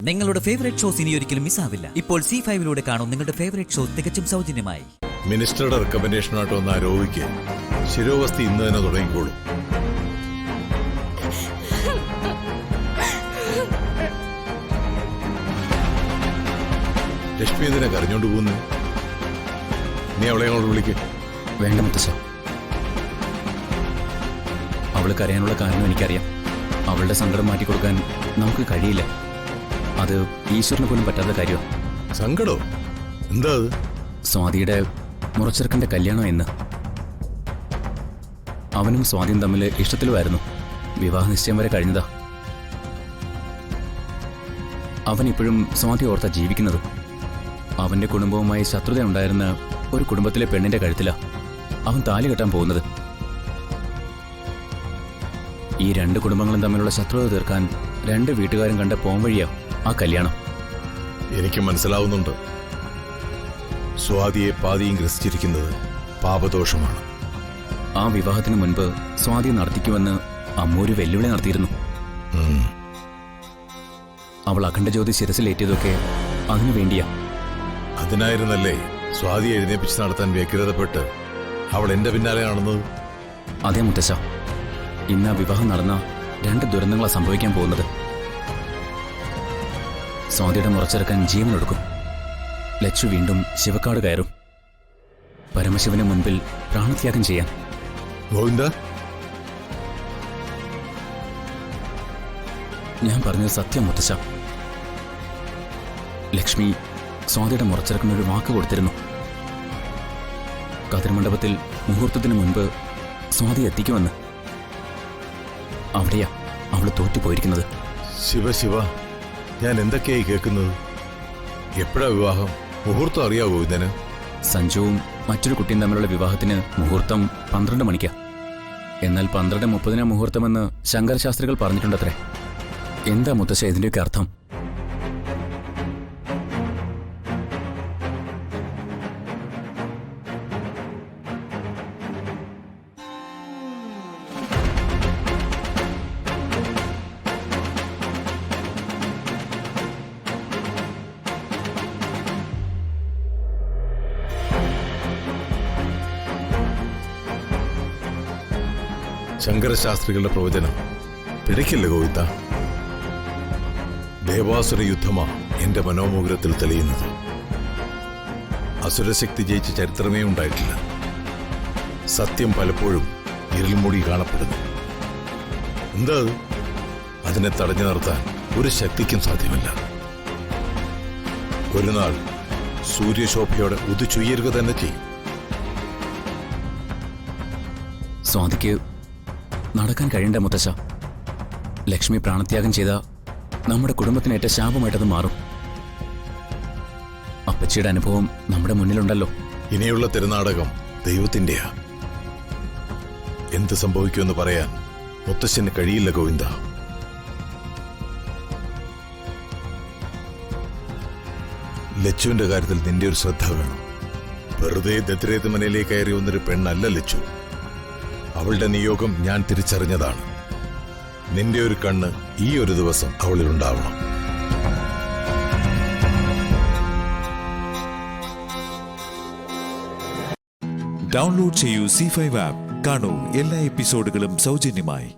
നിങ്ങളുടെ favourite shows ഇനി ഒരിക്കലും മിസ്സാവില്ല. ഇപ്പോൾ C5 കാണും നിങ്ങളുടെ ഫേവറേറ്റ് ഷോ തികച്ചും സൗജന്യമായി. മിനിസ്റ്ററുടെ റെക്കമെൻഡേഷനായിട്ട് വന്ന രോഗിക്ക് ശിരോവസ്തി ഇന്ന് തന്നെ തുടങ്ങിക്കോളും. ലക്ഷ്മി എന്തിനാ കരഞ്ഞോണ്ട് പോകുന്നു? നീ അവളെ അങ്ങോട്ട് വിളിക്ക്. വേണ്ട മുത്തശ്ശ, അവൾ കരയാനുള്ള കാരണം എനിക്കറിയാം. അവളുടെ സങ്കടം മാറ്റിക്കൊടുക്കാൻ നമുക്ക് കഴിയില്ല. അത് ഈശ്വരന് പോലും പറ്റാത്ത കാര്യമാണ്. സങ്കടോ? എന്താ അത്? സ്വാതിയുടെ മുറച്ചെറുക്കന്റെ കല്യാണം എന്ന്. അവനും സ്വാതിയും തമ്മിൽ ഇഷ്ടത്തിലുമായിരുന്നു. വിവാഹ നിശ്ചയം വരെ കഴിഞ്ഞതാ. അവൻ ഇപ്പോഴും സ്വാതി ഓർത്താ ജീവിക്കുന്നത്. അവന്റെ കുടുംബവുമായി ശത്രുത ഉണ്ടായിരുന്ന ഒരു കുടുംബത്തിലെ പെണ്ണിന്റെ കഴുത്തിലാ അവൻ താലി കെട്ടാൻ പോകുന്നത്. ഈ രണ്ട് കുടുംബങ്ങളും തമ്മിലുള്ള ശത്രുത തീർക്കാൻ രണ്ട് വീട്ടുകാരും കണ്ട പോംവഴിയാ ആ കല്യാണം. എനിക്ക് മനസ്സിലാവുന്നുണ്ട്. സ്വാതിയെ പാതിയും ഗ്രസിച്ചിരിക്കുന്നത് പാപദോഷമാണ്. ആ വിവാഹത്തിന് മുൻപ് സ്വാതി നടത്തിക്കുമെന്ന് അമ്മ ഒരു വെല്ലുവിളി നടത്തിയിരുന്നു. അവൾ അഖണ്ഡ ജ്യോതി ശിരസിലേറ്റിയതൊക്കെ അതിനു വേണ്ടിയാ. അതിനായിരുന്നല്ലേ സ്വാതിയെ എഴുന്നേപ്പിച്ച് നടത്താൻ വ്യഗ്രതപ്പെട്ട് അവൾ എന്റെ പിന്നാലെ നടന്നത്? അതേ മുത്തശ്ശ, ഇന്ന് ആ വിവാഹം നടന്ന രണ്ട് ദുരന്തങ്ങളാണ് സംഭവിക്കാൻ പോകുന്നത്. സ്വാതിയുടെ മുറച്ചെറുക്കാൻ ജീവനെടുക്കും. ലച്ചു വീണ്ടും ശിവക്കാട് കയറും, പരമശിവന് മുൻപിൽ പ്രാണത്യാഗം ചെയ്യാൻ. ഗോവിന്ദ, ഞാൻ പറഞ്ഞത് സത്യം മുത്തശ്ശ. ലക്ഷ്മി സ്വാതിയുടെ മുറച്ചെറുക്കനൊരു വാക്ക് കൊടുത്തിരുന്നു. കതിർമണ്ഡപത്തിൽ മുഹൂർത്തത്തിന് മുൻപ് സ്വാതി എത്തിക്കുമെന്ന്. അവിടെയാ അവള് തോറ്റുപോയിരിക്കുന്നത്. ശിവ ശിവ, ഞാൻ എന്തൊക്കെയായി കേൾക്കുന്നത്? എപ്പോഴാ വിവാഹം? മുഹൂർത്തം അറിയാവോ ഇതിന്? സഞ്ജുവും മറ്റൊരു കുട്ടിയും തമ്മിലുള്ള വിവാഹത്തിന് മുഹൂർത്തം 12 മണിക്കാ. എന്നാൽ 12:30 മുഹൂർത്തമെന്ന് ശങ്കരശാസ്ത്രികൾ പറഞ്ഞിട്ടുണ്ടത്രേ. എന്താ മുത്തശ്ശ ഇതിന്റെയൊക്കെ അർത്ഥം? ശങ്കരശാസ്ത്രികളുടെ പ്രവചനം പിഴയ്ക്കില്ല ഗോവിന്ദ. ദേവാസുര യുദ്ധമാ എന്റെ മനോമുഗ്രത്തിൽ തെളിയുന്നത്. അസുരശക്തി ജയിച്ച ചരിത്രമേ ഉണ്ടായിട്ടില്ല. സത്യം പലപ്പോഴും ഇരുൾമൂടി കാണപ്പെടുന്നു. എന്താ അത്? അതിനെ തടഞ്ഞു നിർത്താൻ ഒരു ശക്തിക്കും സാധ്യമല്ല. ഒരു നാൾ സൂര്യശോഭയോടെ ഉദിച്ചുയരുക തന്നെ ചെയ്യും. സ്വാതിക്ക് നടക്കാൻ കഴിയണ്ട മുത്തശ്ശ. ലക്ഷ്മി പ്രാണത്യാഗം ചെയ്ത നമ്മുടെ കുടുംബത്തിനേറ്റ ശാപമായിട്ടത് മാറും. അപ്പച്ചിയുടെ അനുഭവം നമ്മുടെ മുന്നിലുണ്ടല്ലോ. ഇനിയുള്ള തിരുനാടകം ദൈവത്തിന്റെയാ. എന്ത് സംഭവിക്കുമെന്ന് പറയാൻ മുത്തശ്ശന് കഴിയില്ല ഗോവിന്ദ. ലച്ചുവിന്റെ കാര്യത്തിൽ നിന്റെ ഒരു ശ്രദ്ധ വേണം. വെറുതെ ദദ്രേത് മനയിലേക്ക് കയറി വന്നൊരു പെണ്ണല്ല ലച്ചു. അവളുടെ നിയോഗം ഞാൻ തിരിച്ചറിഞ്ഞതാണ്. നിന്റെ ഒരു കണ്ണ് ഈ ഒരു ദിവസം അവളിലുണ്ടാവണം. ഡൗൺലോഡ് ചെയ്യൂ C5 ആപ്പ്. കാണൂ എല്ലാ എപ്പിസോഡുകളും സൗജന്യമായി.